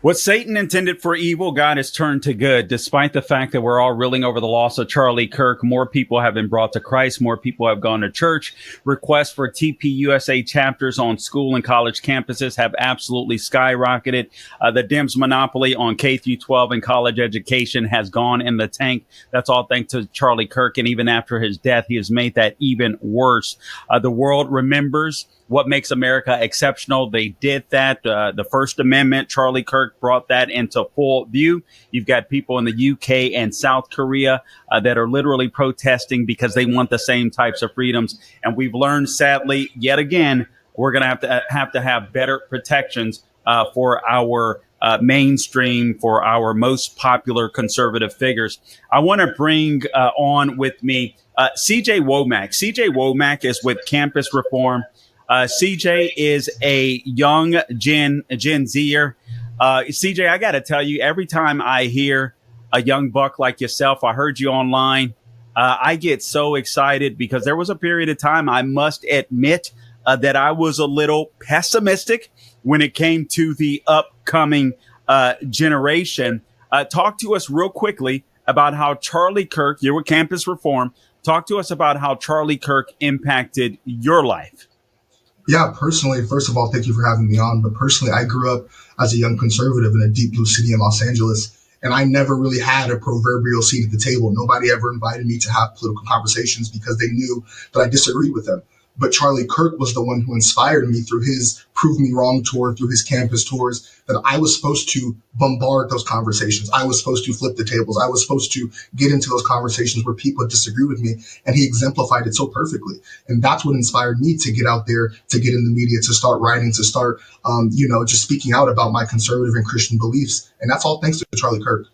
What Satan intended for evil, God has turned to good. Despite the fact that we're all reeling over the loss of Charlie Kirk, more people have been brought to Christ. More people have gone to church. Requests for TPUSA chapters on school and college campuses have absolutely skyrocketed. The Dems' monopoly on K through 12 and college education has gone in the tank. That's all thanks to Charlie Kirk. And even after his death, he has made that even worse. The world remembers what makes America exceptional. They did that. The First Amendment, Charlie Kirk brought that into full view. You've got people in the UK and South Korea that are literally protesting because they want the same types of freedoms. And we've learned, sadly, yet again, we're going to have better protections for our mainstream, for our most popular conservative figures. I want to bring on with me CJ Womack. CJ Womack is with Campus Reform. CJ is a young Gen Zer. CJ, I got to tell you, every time I hear a young buck like yourself, I heard you online, I get so excited because there was a period of time, I must admit, that I was a little pessimistic when it came to the upcoming generation. Talk to us real quickly about how Charlie Kirk, you're with Campus Reform, talk to us about how Charlie Kirk impacted your life. Yeah, personally, first of all, thank you for having me on. But personally, I grew up as a young conservative in a deep blue city in Los Angeles, and I never really had a proverbial seat at the table. Nobody ever invited me to have political conversations because they knew that I disagreed with them. But Charlie Kirk was the one who inspired me through his Prove Me Wrong tour, through his campus tours, that I was supposed to bombard those conversations. I was supposed to flip the tables. I was supposed to get into those conversations where people disagree with me. And he exemplified it so perfectly. And that's what inspired me to get out there, to get in the media, to start writing, to start, just speaking out about my conservative and Christian beliefs. And that's all thanks to Charlie Kirk.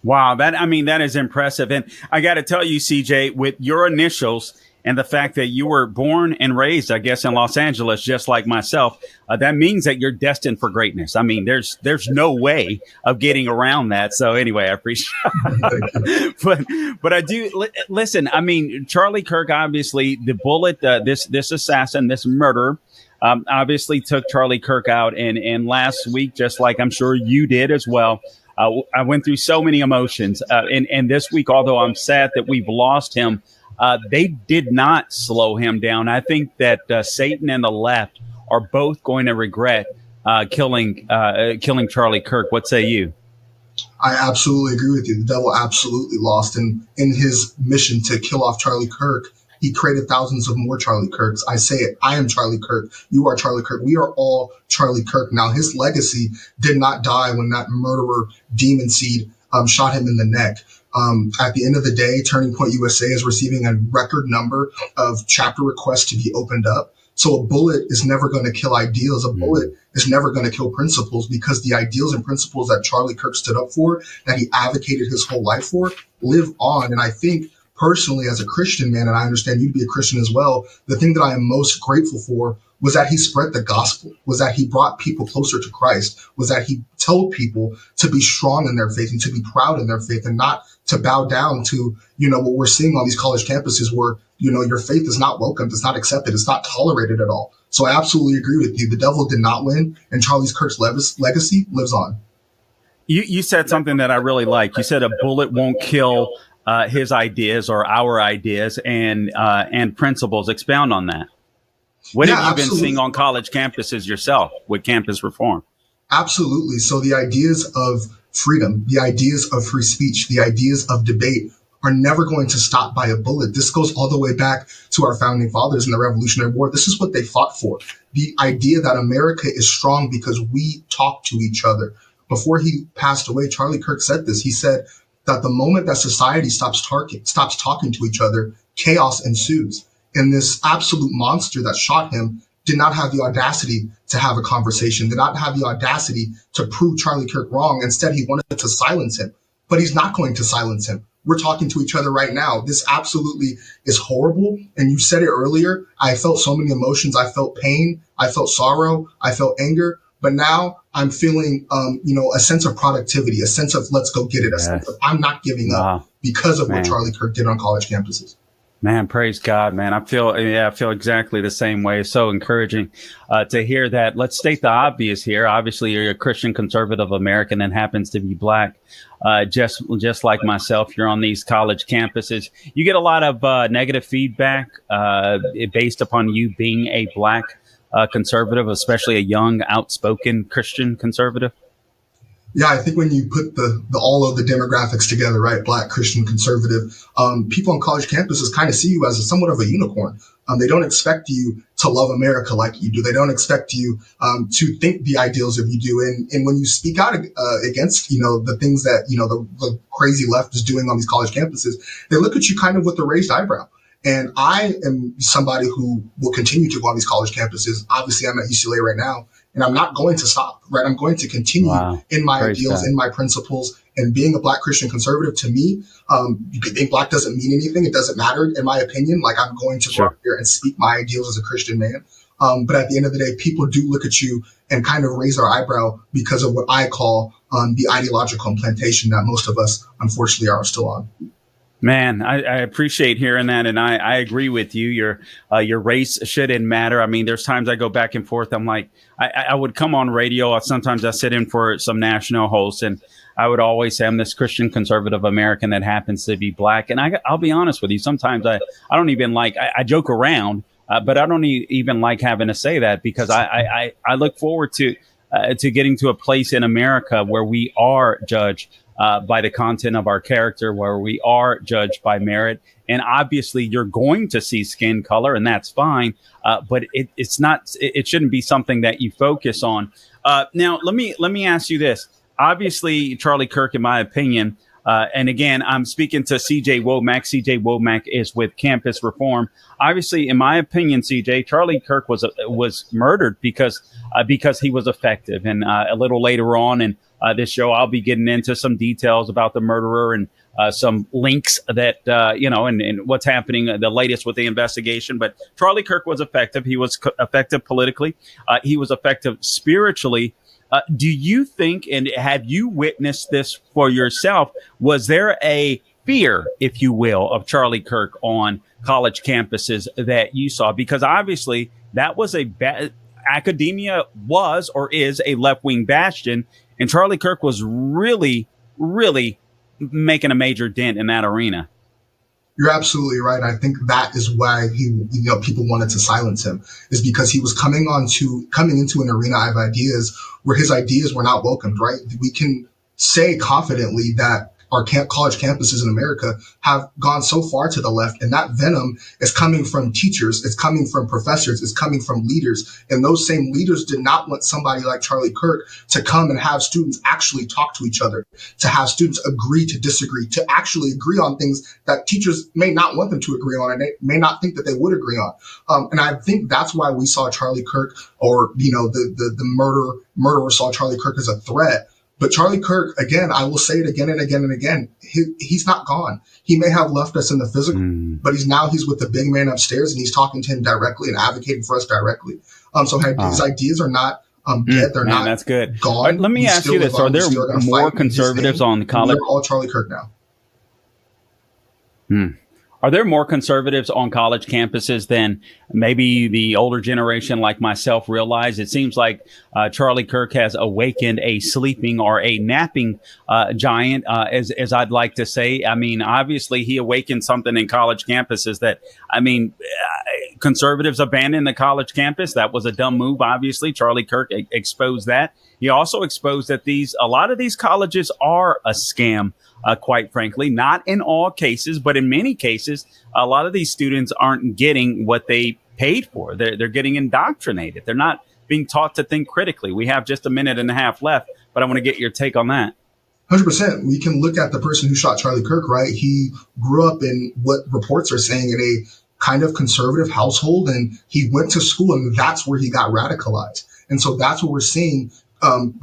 Wow. That is impressive. And I got to tell you, CJ, with your initials, and the fact that you were born and raised, I guess, in Los Angeles, just like myself, that means that you're destined for greatness. I mean, there's no way of getting around that. So anyway, I appreciate it. But I do listen. I mean, Charlie Kirk, obviously, the bullet, this assassin, this murderer, obviously took Charlie Kirk out. And last week, just like I'm sure you did as well, I went through so many emotions. And this week, although I'm sad that we've lost him, they did not slow him down. I think that Satan and the left are both going to regret killing Charlie Kirk. What say you? I absolutely agree with you. The devil absolutely lost. And in his mission to kill off Charlie Kirk, he created thousands of more Charlie Kirks. I say it. I am Charlie Kirk. You are Charlie Kirk. We are all Charlie Kirk. Now, his legacy did not die when that murderer demon seed shot him in the neck. At the end of the day, Turning Point USA is receiving a record number of chapter requests to be opened up. So a bullet is never going to kill ideals. A bullet is never going to kill principles, because the ideals and principles that Charlie Kirk stood up for, that he advocated his whole life for, live on. And I think personally, as a Christian man, and I understand you to be a Christian as well, the thing that I am most grateful for was that he spread the gospel, was that he brought people closer to Christ, was that he told people to be strong in their faith and to be proud in their faith, and not to bow down to, what we're seeing on these college campuses where, your faith is not welcomed, it's not accepted, it's not tolerated at all. So I absolutely agree with you. The devil did not win, and Charlie Kirk's legacy lives on. You said something that I really like. You said a bullet won't kill his ideas or our ideas and principles. Expound on that. What have you been seeing on college campuses yourself with Campus Reform? Absolutely. So the ideas of freedom, the ideas of free speech, the ideas of debate are never going to stop by a bullet. This goes all the way back to our founding fathers in the Revolutionary War. This is what they fought for. The idea that America is strong because we talk to each other. Before he passed away, Charlie Kirk said this. He said that the moment that society stops talking to each other, chaos ensues. And this absolute monster that shot him did not have the audacity to have a conversation, did not have the audacity to prove Charlie Kirk wrong. Instead, he wanted to silence him. But he's not going to silence him. We're talking to each other right now. This absolutely is horrible. And you said it earlier. I felt so many emotions. I felt pain. I felt sorrow. I felt anger. But now I'm feeling, a sense of productivity, a sense of let's go get it, a sense of I'm not giving up because of what Charlie Kirk did on college campuses. Man, praise God, man. I feel exactly the same way. It's so encouraging to hear that. Let's state the obvious here. Obviously, you're a Christian conservative American and happens to be black. Just like myself, you're on these college campuses. You get a lot of negative feedback based upon you being a black conservative, especially a young, outspoken Christian conservative. Yeah, I think when you put the all of the demographics together, right, black, Christian, conservative, people on college campuses kind of see you as somewhat of a unicorn. They don't expect you to love America like you do. They don't expect you to think the ideals of you do. And when you speak out against, the things that, the crazy left is doing on these college campuses, they look at you kind of with a raised eyebrow. And I am somebody who will continue to go on these college campuses. Obviously, I'm at UCLA right now, and I'm not going to stop, right? I'm going to continue in my ideals, in my principles, and being a black Christian conservative. To me, being black doesn't mean anything. It doesn't matter, in my opinion. Like, I'm going to go out here and speak my ideals as a Christian man. But at the end of the day, people do look at you and kind of raise their eyebrow because of what I call the ideological implantation that most of us, unfortunately, are still on. Man, I appreciate hearing that, and I agree with you. Your race shouldn't matter. I mean, there's times I go back and forth. I'm like, I would come on radio. Sometimes I sit in for some national hosts, and I would always say I'm this Christian conservative American that happens to be black. And I'll be honest with you. Sometimes I don't even like. I joke around, but I don't even like having to say that because I look forward to getting to a place in America where we are judged by the content of our character, where we are judged by merit. And obviously you're going to see skin color, and that's fine. But it shouldn't be something that you focus on. Now, let me ask you this. Obviously, Charlie Kirk, in my opinion, and again, I'm speaking to CJ Womack. CJ Womack is with Campus Reform. Obviously, in my opinion, CJ, Charlie Kirk was murdered because he was effective. And a little later on in this show, I'll be getting into some details about the murderer and some links that, and what's happening, the latest with the investigation. But Charlie Kirk was effective. He was effective politically. He was effective spiritually. Do you think, and have you witnessed this for yourself, was there a fear, if you will, of Charlie Kirk on college campuses that you saw? Because obviously that was academia was or is a left-wing bastion, and Charlie Kirk was really, really making a major dent in that arena. You're absolutely right. I think that is why people wanted to silence him, is because he was coming into an arena of ideas where his ideas were not welcomed, right? We can say confidently that our college campuses in America have gone so far to the left, and that venom is coming from teachers, it's coming from professors, it's coming from leaders. And those same leaders did not want somebody like Charlie Kirk to come and have students actually talk to each other, to have students agree to disagree, to actually agree on things that teachers may not want them to agree on, and they may not think that they would agree on. And I think that's why we saw Charlie Kirk, or, the murderer saw Charlie Kirk as a threat. But Charlie Kirk, again, I will say it again and again and again, he's not gone. He may have left us in the physical, but he's with the big man upstairs, and he's talking to him directly and advocating for us directly. So his ideas are not dead. They're not that's good. Gone. Right, let me ask you this. Are there more conservatives on college? We're all Charlie Kirk now. Are there more conservatives on college campuses than maybe the older generation like myself realize? It seems like Charlie Kirk has awakened a sleeping or a napping giant, as I'd like to say. I mean, obviously, he awakened something in college campuses that, conservatives abandoned the college campus. That was a dumb move, obviously. Charlie Kirk exposed that. He also exposed that a lot of these colleges are a scam. Quite frankly, not in all cases, but in many cases, a lot of these students aren't getting what they paid for. They're getting indoctrinated. They're not being taught to think critically. We have just a minute and a half left, but I want to get your take on that. 100%. We can look at the person who shot Charlie Kirk, right? He grew up in what reports are saying in a kind of conservative household, and he went to school, and that's where he got radicalized. And so that's what we're seeing.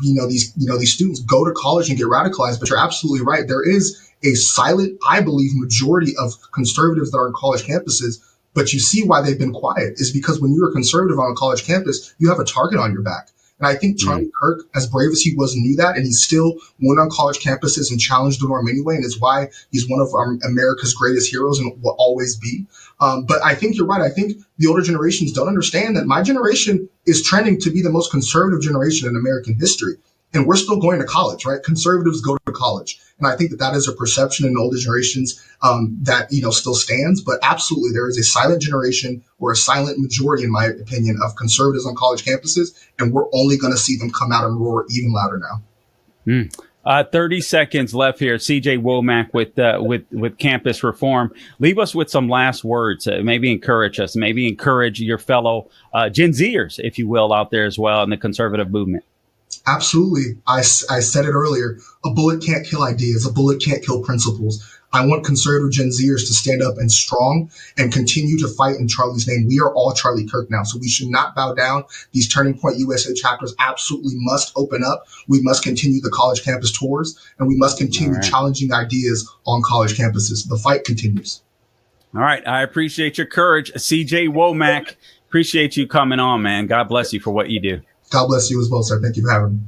These students go to college and get radicalized, but you're absolutely right. There is a silent, I believe, majority of conservatives that are on college campuses, but you see why they've been quiet is because when you're a conservative on a college campus, you have a target on your back. And I think Charlie Kirk, as brave as he was, knew that, and he still went on college campuses and challenged the norm anyway, and is why he's one of America's greatest heroes and will always be. But I think you're right. I think the older generations don't understand that my generation is trending to be the most conservative generation in American history. And we're still going to college, right? Conservatives go to college. And I think that that is a perception in older generations that, still stands. But absolutely, there is a silent generation or a silent majority, in my opinion, of conservatives on college campuses. And we're only going to see them come out and roar even louder now. 30 seconds left here. CJ Womack with campus reform. Leave us with some last words. Maybe encourage us. Maybe encourage your fellow Gen Zers, if you will, out there as well in the conservative movement. Absolutely. I said it earlier. A bullet can't kill ideas. A bullet can't kill principles. I want conservative Gen Zers to stand up and strong and continue to fight in Charlie's name. We are all Charlie Kirk now, so we should not bow down. These Turning Point USA chapters absolutely must open up. We must continue the college campus tours, and we must continue challenging ideas on college campuses. The fight continues. All right. I appreciate your courage. CJ Womack, appreciate you coming on, man. God bless you for what you do. God bless you as well, sir. Thank you for having me.